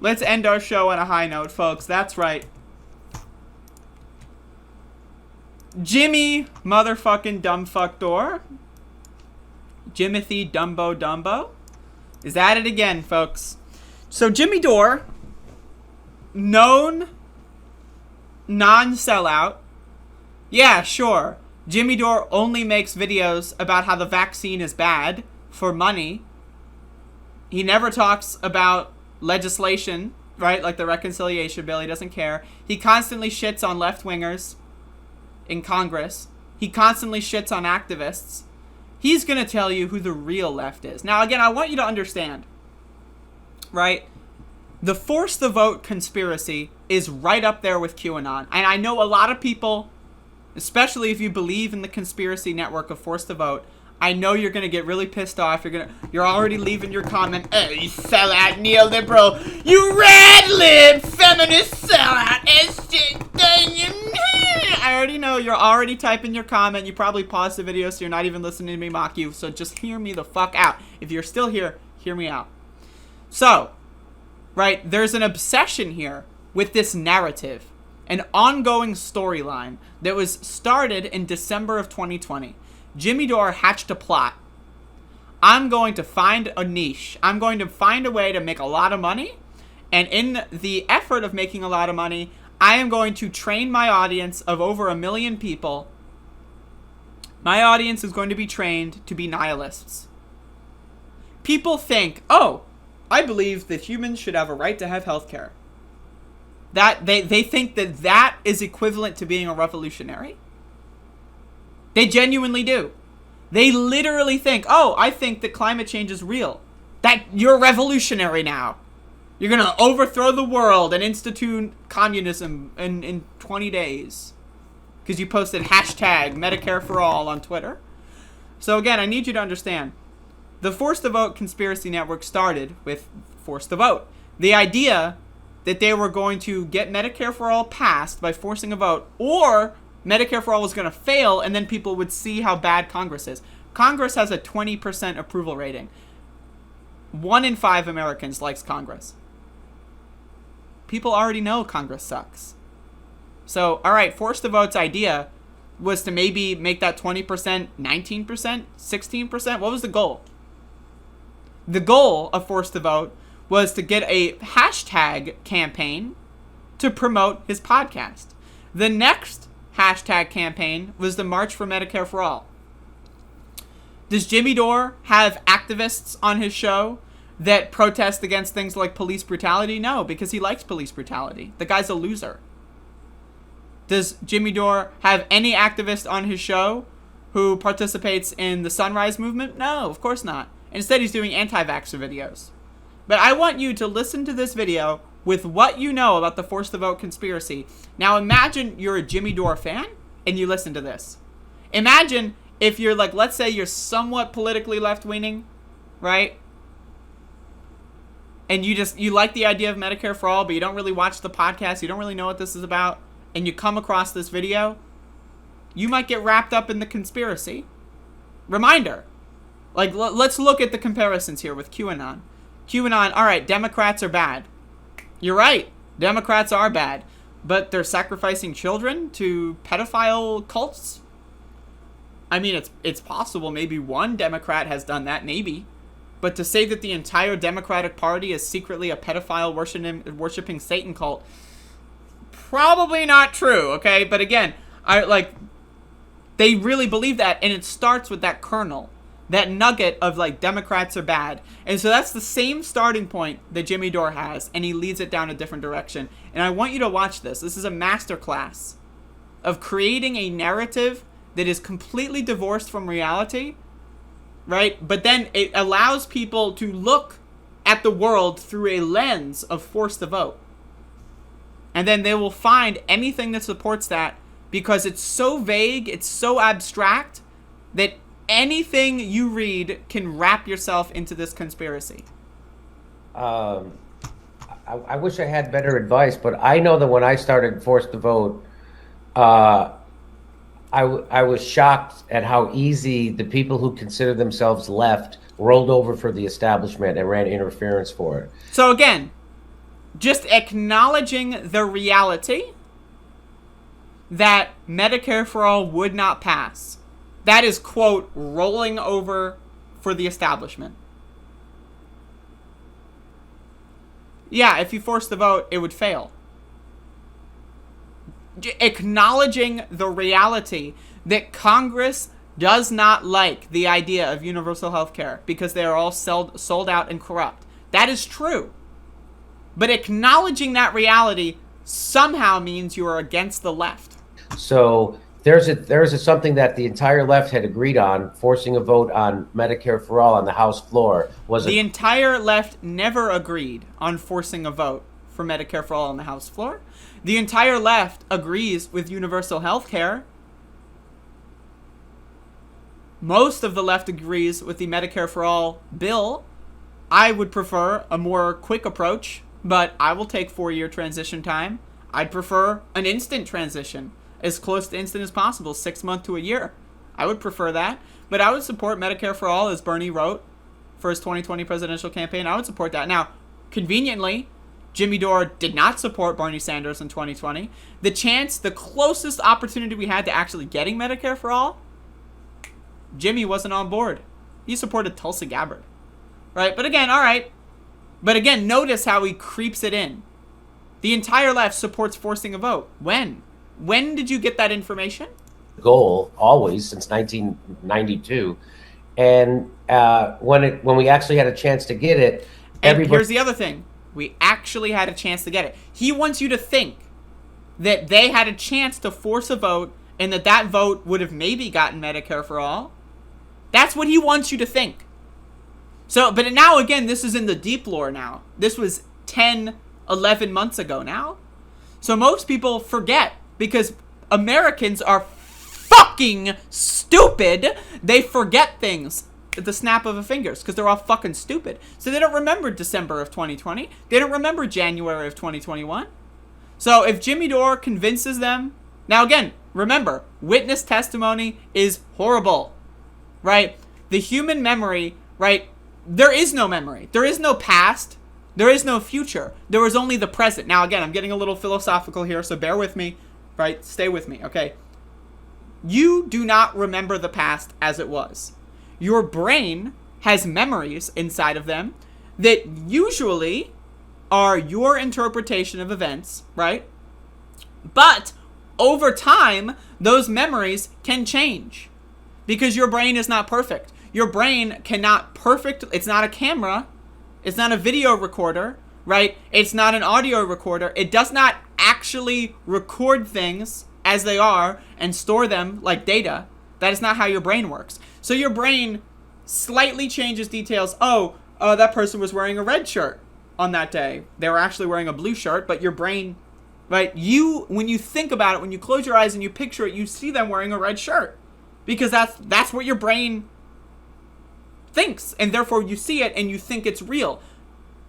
Let's end our show on a high note, folks. That's right. Jimmy motherfucking dumbfuck Dore. Jimothy Dumbo is at it again, folks. So Jimmy Dore, known non-sellout. Yeah, sure. Jimmy Dore only makes videos about how the vaccine is bad for money. He never talks about legislation, right? Like the reconciliation bill. He doesn't care. He constantly shits on left-wingers in Congress. He constantly shits on activists. He's going to tell you who the real left is. Now, again, I want you to understand, right? The force the vote conspiracy is right up there with QAnon. And I know a lot of people, especially if you believe in the conspiracy network of force the vote, I know you're going to get really pissed off. You're already leaving your comment. Oh, you sellout neoliberal. You red lib feminist sellout. I already know you're already typing your comment. You probably paused the video, so you're not even listening to me mock you. So just hear me the fuck out. If you're still here, hear me out. So, right, there's an obsession here with this narrative, an ongoing storyline that was started in December of 2020. Jimmy Dore hatched a plot. I'm going to find a niche. I'm going to find a way to make a lot of money. And in the effort of making a lot of money, I am going to train my audience of over 1 million people. My audience is going to be trained to be nihilists. People think, oh, I believe that humans should have a right to have healthcare. That they think that is equivalent to being a revolutionary. They genuinely do. They literally think, oh, I think that climate change is real. That you're revolutionary now. You're going to overthrow the world and institute communism in 20 days. Because you posted hashtag Medicare for All on Twitter. So again, I need you to understand. The Force the Vote conspiracy network started with Force the Vote. The idea that they were going to get Medicare for All passed by forcing a vote, or Medicare for All was going to fail, and then people would see how bad Congress is. Congress has a 20% approval rating. 1 in 5 Americans likes Congress. People already know Congress sucks. So, all right, Force the Vote's idea was to maybe make that 20%, 19%, 16%. What was the goal? The goal of Force the Vote was to get a hashtag campaign to promote his podcast. The next hashtag campaign was the March for Medicare for All. Does Jimmy Dore have activists on his show that protest against things like police brutality? No, because he likes police brutality. The guy's a loser. Does Jimmy Dore have any activist on his show who participates in the Sunrise Movement? No, of course not. Instead, he's doing anti-vaxxer videos. But I want you to listen to this video with what you know about the Force the Vote conspiracy. Now imagine you're a Jimmy Dore fan and you listen to this. Imagine if you're like, let's say you're somewhat politically left-leaning, right? And you like the idea of Medicare for All, but you don't really watch the podcast, you don't really know what this is about, and you come across this video, you might get wrapped up in the conspiracy. Reminder, like, let's look at the comparisons here with QAnon. QAnon, all right, Democrats are bad. You're right, Democrats are bad, but they're sacrificing children to pedophile cults? I mean, it's possible maybe one Democrat has done that, maybe. But to say that the entire Democratic Party is secretly a pedophile worshiping Satan cult, probably not true, okay? But again, they really believe that, and it starts with that kernel, that nugget of, like, Democrats are bad. And so that's the same starting point that Jimmy Dore has, and he leads it down a different direction. And I want you to watch this. This is a masterclass of creating a narrative that is completely divorced from reality, right? But then it allows people to look at the world through a lens of Force the Vote. And then they will find anything that supports that, because it's so vague, it's so abstract, that anything you read can wrap yourself into this conspiracy. I wish I had better advice, but I know that when I started Force the Vote, I was shocked at how easy the people who consider themselves left rolled over for the establishment and ran interference for it. So again, just acknowledging the reality that Medicare for all would not pass. That is, quote, rolling over for the establishment. Yeah, if you force the vote, it would fail. Acknowledging the reality that Congress does not like the idea of universal health care because they are all sold out and corrupt. That is true. But acknowledging that reality somehow means you are against the left. So there's something that the entire left had agreed on, forcing a vote on Medicare for all on the House floor. The entire left never agreed on forcing a vote for Medicare for all on the House floor. The entire left agrees with universal health care. Most of the left agrees with the Medicare for all bill. I would prefer a more quick approach, but I will take 4-year transition time. I'd prefer an instant transition, as close to instant as possible, 6 months to a year. I would prefer that, but I would support Medicare for all, as Bernie wrote for his 2020 presidential campaign. I would support that. Now, conveniently, Jimmy Dore did not support Bernie Sanders in 2020. The closest opportunity we had to actually getting Medicare for all, Jimmy wasn't on board. He supported Tulsi Gabbard. Right? But again, all right. But again, notice how he creeps it in. The entire left supports forcing a vote. When? When did you get that information? Goal, always, since 1992. And when we actually had a chance to get it, here's the other thing. We actually had a chance to get it. He wants you to think that they had a chance to force a vote and that vote would have maybe gotten Medicare for all. That's what he wants you to think. So, but now again, this is in the deep lore now. This was 10, 11 months ago now. So most people forget because Americans are fucking stupid. They forget things at the snap of a fingers because they're all fucking stupid. So they don't remember December of 2020. They don't remember January of 2021. So if Jimmy Dore convinces them, now again, remember, witness testimony is horrible, right? The human memory, right? There is no memory. There is no past. There is no future. There is only the present. Now again, I'm getting a little philosophical here, so bear with me, right? Stay with me, okay? You do not remember the past as it was. Your brain has memories inside of them that usually are your interpretation of events, right? But over time, those memories can change because your brain is not perfect. Your brain cannot it's not a camera. It's not a video recorder, right? It's not an audio recorder. It does not actually record things as they are and store them like data. That is not how your brain works. So your brain slightly changes details. Oh, that person was wearing a red shirt on that day. They were actually wearing a blue shirt, but your brain, right? When you think about it, when you close your eyes and you picture it, you see them wearing a red shirt because that's what your brain thinks, and therefore you see it and you think it's real.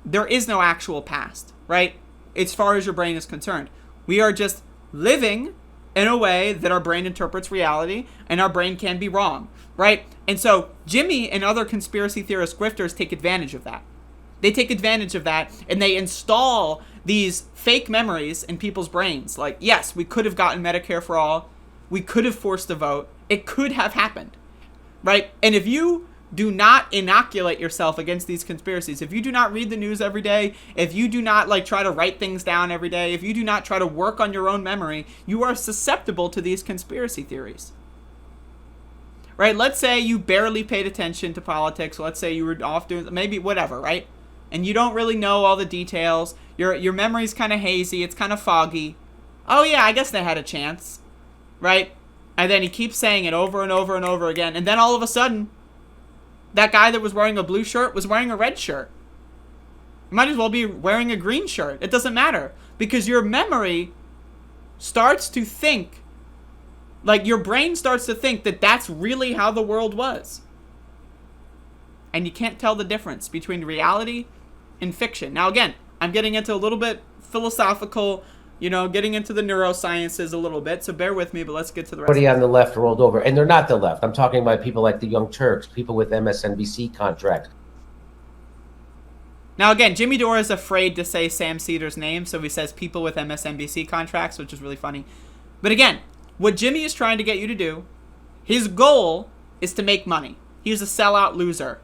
There is no actual past, right? As far as your brain is concerned. We are just living in a way that our brain interprets reality, and our brain can be wrong, right? And so Jimmy and other conspiracy theorist grifters take advantage of that. They take advantage of that, and they install these fake memories in people's brains. Like, yes, we could have gotten Medicare for all. We could have forced a vote. It could have happened, right? And if you do not inoculate yourself against these conspiracies, if you do not read the news every day, if you do not try to write things down every day, if you do not try to work on your own memory, you are susceptible to these conspiracy theories. Right? Let's say you barely paid attention to politics. Let's say you were off doing maybe whatever, right? And you don't really know all the details. Your memory's kind of hazy. It's kind of foggy. Oh yeah, I guess they had a chance. Right? And then he keeps saying it over and over and over again. And then all of a sudden, that guy that was wearing a blue shirt was wearing a red shirt. You might as well be wearing a green shirt. It doesn't matter. Because your memory starts to think, your brain starts to think that that's really how the world was. And you can't tell the difference between reality and fiction. Now again, I'm getting into a little bit philosophical, getting into the neurosciences a little bit, so bear with me, but let's get to the rest. Everybody on the left rolled over, and they're not the left. I'm talking about people like the Young Turks, people with MSNBC contracts. Now, again, Jimmy Dore is afraid to say Sam Cedar's name, so he says people with MSNBC contracts, which is really funny. But again, what Jimmy is trying to get you to do, his goal is to make money. He's a sellout loser.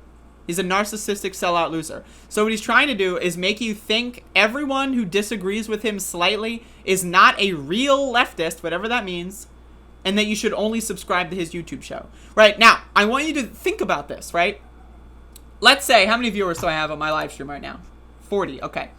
He's a narcissistic sellout loser. So what he's trying to do is make you think everyone who disagrees with him slightly is not a real leftist, whatever that means, and that you should only subscribe to his YouTube show. Right? Now, I want you to think about this, right? Let's say, how many viewers do I have on my live stream right now? 40, okay.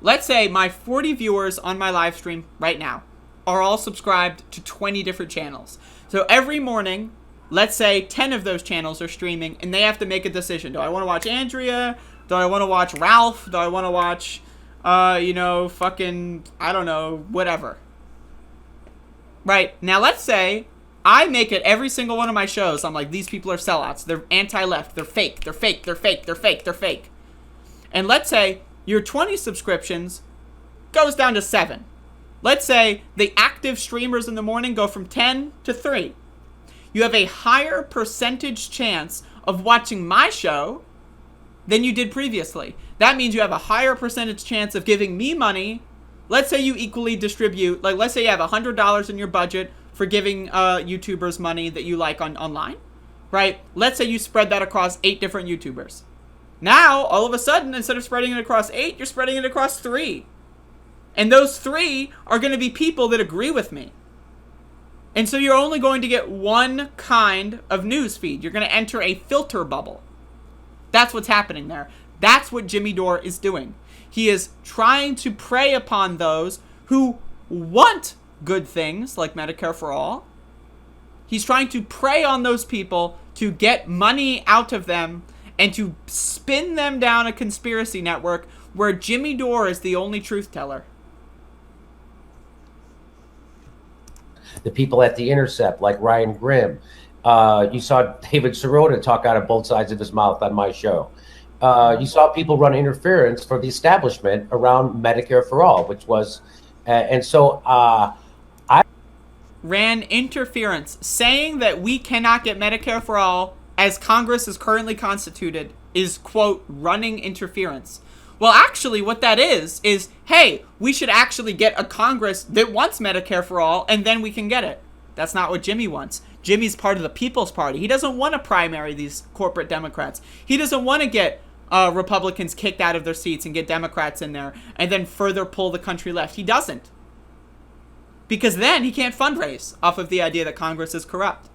Let's say my 40 viewers on my live stream right now are all subscribed to 20 different channels. So every morning, let's say 10 of those channels are streaming, and they have to make a decision. Do I want to watch Andrea? Do I want to watch Ralph? Do I want to watch, fucking, I don't know, whatever. Right, now let's say I make it every single one of my shows. I'm like, these people are sellouts. They're anti-left. They're fake. They're fake. They're fake. They're fake. They're fake. And let's say your 20 subscriptions goes down to 7. Let's say the active streamers in the morning go from 10 to 3. You have a higher percentage chance of watching my show than you did previously. That means you have a higher percentage chance of giving me money. Let's say you equally distribute, like let's say you have $100 in your budget for giving YouTubers money that you like online, right? Let's say you spread that across 8 different YouTubers. Now, all of a sudden, instead of spreading it across 8, you're spreading it across 3. And those 3 are going to be people that agree with me. And so you're only going to get one kind of news feed. You're going to enter a filter bubble. That's what's happening there. That's what Jimmy Dore is doing. He is trying to prey upon those who want good things like Medicare for all. He's trying to prey on those people to get money out of them and to spin them down a conspiracy network where Jimmy Dore is the only truth teller. The people at The Intercept, like Ryan Grimm. You saw David Sirota talk out of both sides of his mouth on my show. You saw people run interference for the establishment around Medicare for all, which was, and so I ran interference, saying that we cannot get Medicare for all as Congress is currently constituted is, quote, running interference. Well, actually, what that is, hey, we should actually get a Congress that wants Medicare for all, and then we can get it. That's not what Jimmy wants. Jimmy's part of the People's Party. He doesn't want to primary these corporate Democrats. He doesn't want to get Republicans kicked out of their seats and get Democrats in there and then further pull the country left. He doesn't. Because then he can't fundraise off of the idea that Congress is corrupt.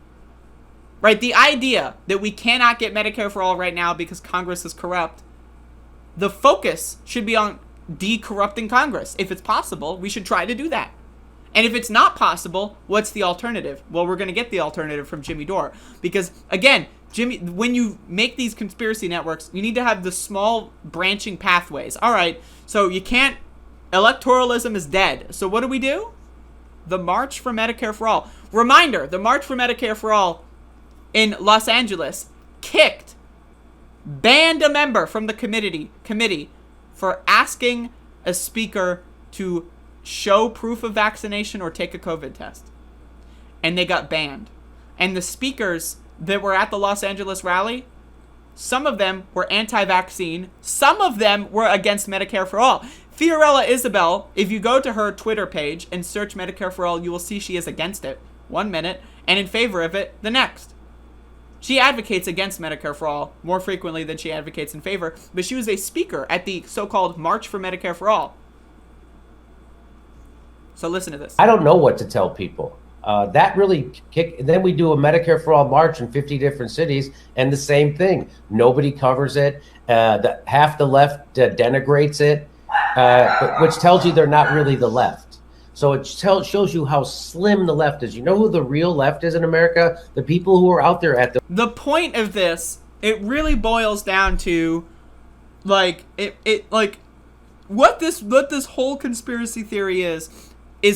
Right? The idea that we cannot get Medicare for all right now because Congress is corrupt, the focus should be on de-corrupting Congress. If it's possible, we should try to do that. And if it's not possible, what's the alternative? Well, we're going to get the alternative from Jimmy Dore. Because, again, Jimmy, when you make these conspiracy networks, you need to have the small branching pathways. All right, so you can't, electoralism is dead. So what do? The March for Medicare for All. Reminder, the March for Medicare for All in Los Angeles banned a member from the committee for asking a speaker to show proof of vaccination or take a COVID test. And they got banned. And the speakers that were at the Los Angeles rally, some of them were anti-vaccine. Some of them were against Medicare for all. Fiorella Isabel, if you go to her Twitter page and search Medicare for all, you will see she is against it 1 minute and in favor of it the next. She advocates against Medicare for all more frequently than she advocates in favor, but she was a speaker at the so-called March for Medicare for All. So listen to this. I don't know what to tell people. That really then we do a Medicare for all march in 50 different cities, and the same thing. Nobody covers it. Half the left denigrates it, which tells you they're not really the left. So it shows you how slim the left is. You know who the real left is in America? The people who are out there at the point of this, it really boils down to what this whole conspiracy theory is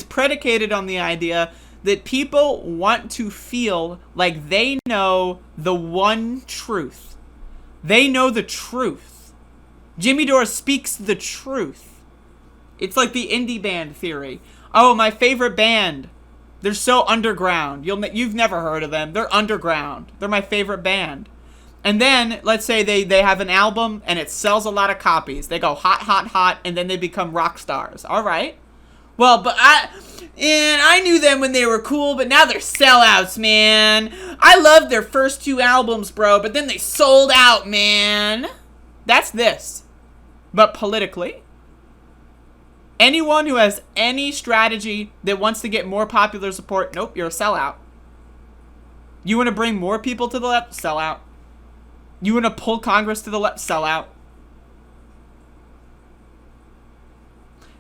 predicated on the idea that people want to feel like they know the one truth. They know the truth. Jimmy Dore speaks the truth. It's like the indie band theory. Oh, my favorite band. They're so underground. You've never heard of them. They're underground. They're my favorite band. And then, let's say they have an album and it sells a lot of copies. They go hot, hot, hot, and then they become rock stars. All right. Well, but I knew them when they were cool, but now they're sellouts, man. I loved their first 2 albums, bro, but then they sold out, man. That's this. But politically, anyone who has any strategy that wants to get more popular support, nope, you're a sellout. You want to bring more people to the left? Sellout. You want to pull Congress to the left? Sellout.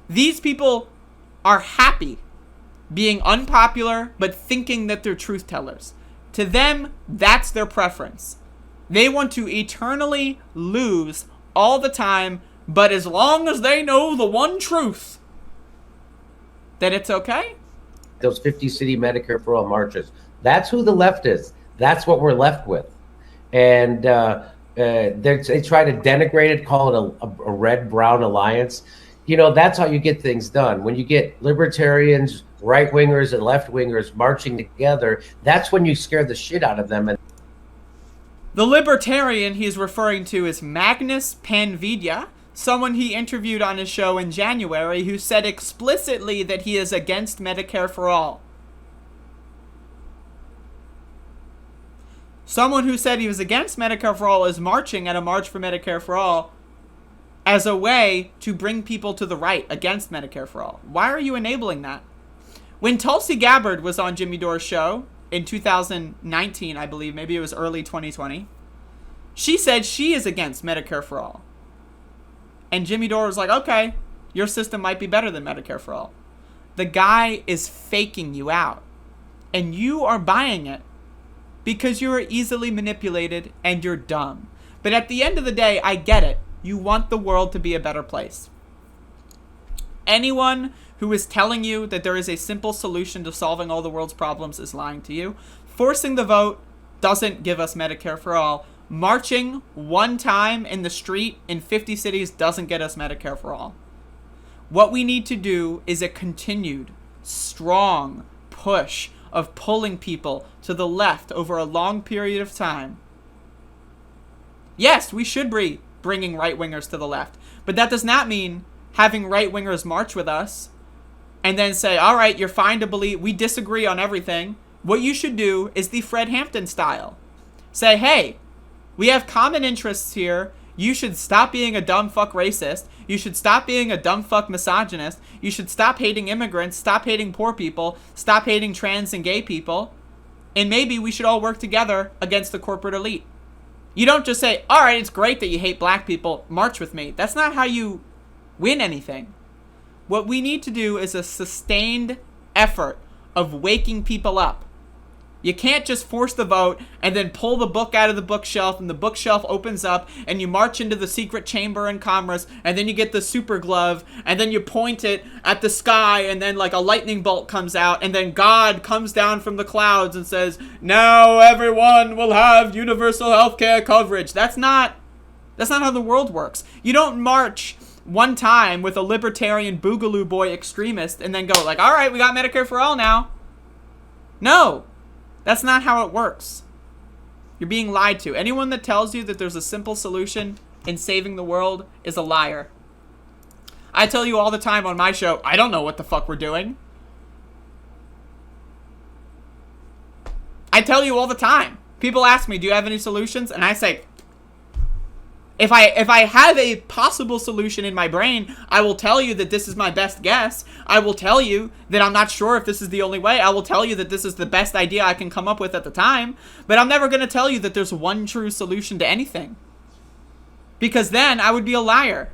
These people are happy being unpopular, but thinking that they're truth tellers. To them, that's their preference. They want to eternally lose all the time, but as long as they know the one truth, that it's okay. Those 50 city Medicare for All marches. That's who the left is. That's what we're left with. And they try to denigrate it, call it a red-brown alliance. You know, that's how you get things done. When you get libertarians, right-wingers, and left-wingers marching together, that's when you scare the shit out of them. The libertarian he's referring to is Magnus Panvidya, someone he interviewed on his show in January, who said explicitly that he is against Medicare for All. Someone who said he was against Medicare for All is marching at a March for Medicare for All as a way to bring people to the right against Medicare for All. Why are you enabling that? When Tulsi Gabbard was on Jimmy Dore's show in 2019, I believe, maybe it was early 2020, she said she is against Medicare for All. And Jimmy Dore was like, okay, your system might be better than Medicare for All. The guy is faking you out. And you are buying it because you are easily manipulated and you're dumb. But at the end of the day, I get it. You want the world to be a better place. Anyone who is telling you that there is a simple solution to solving all the world's problems is lying to you. Forcing the vote doesn't give us Medicare for All. Marching one time in the street in 50 cities doesn't get us Medicare for All. What we need to do is a continued, strong push of pulling people to the left over a long period of time. Yes, we should be bringing right-wingers to the left, but that does not mean having right-wingers march with us and then say, all right, you're fine to believe, we disagree on everything. What you should do is the Fred Hampton style. Say, hey, we have common interests here. You should stop being a dumb fuck racist. You should stop being a dumb fuck misogynist. You should stop hating immigrants, stop hating poor people, stop hating trans and gay people. And maybe we should all work together against the corporate elite. You don't just say, all right, it's great that you hate black people, march with me. That's not how you win anything. What we need to do is a sustained effort of waking people up. You can't just force the vote and then pull the book out of the bookshelf and the bookshelf opens up and you march into the secret chamber in Commerce and then you get the super glove and then you point it at the sky and then like a lightning bolt comes out and then God comes down from the clouds and says, now everyone will have universal healthcare coverage. That's not how the world works. You don't march one time with a libertarian boogaloo boy extremist and then go like, all right, we got Medicare for all now. No. That's not how it works. You're being lied to. Anyone that tells you that there's a simple solution in saving the world is a liar. I tell you all the time on my show, I don't know what the fuck we're doing. I tell you all the time. People ask me, do you have any solutions? And I say, if I have a possible solution in my brain, I will tell you that this is my best guess. I will tell you that I'm not sure if this is the only way. I will tell you that this is the best idea I can come up with at the time. But I'm never going to tell you that there's one true solution to anything. Because then I would be a liar.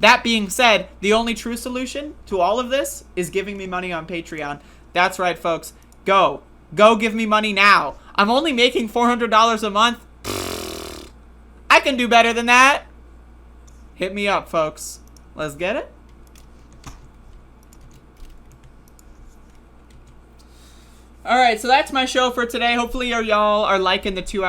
That being said, the only true solution to all of this is giving me money on Patreon. That's right, folks. Go give me money now. I'm only making $400 a month. I can do better than that. Hit me up, folks. Let's get it. All right, so that's my show for today. Hopefully y'all are liking the 2 hours.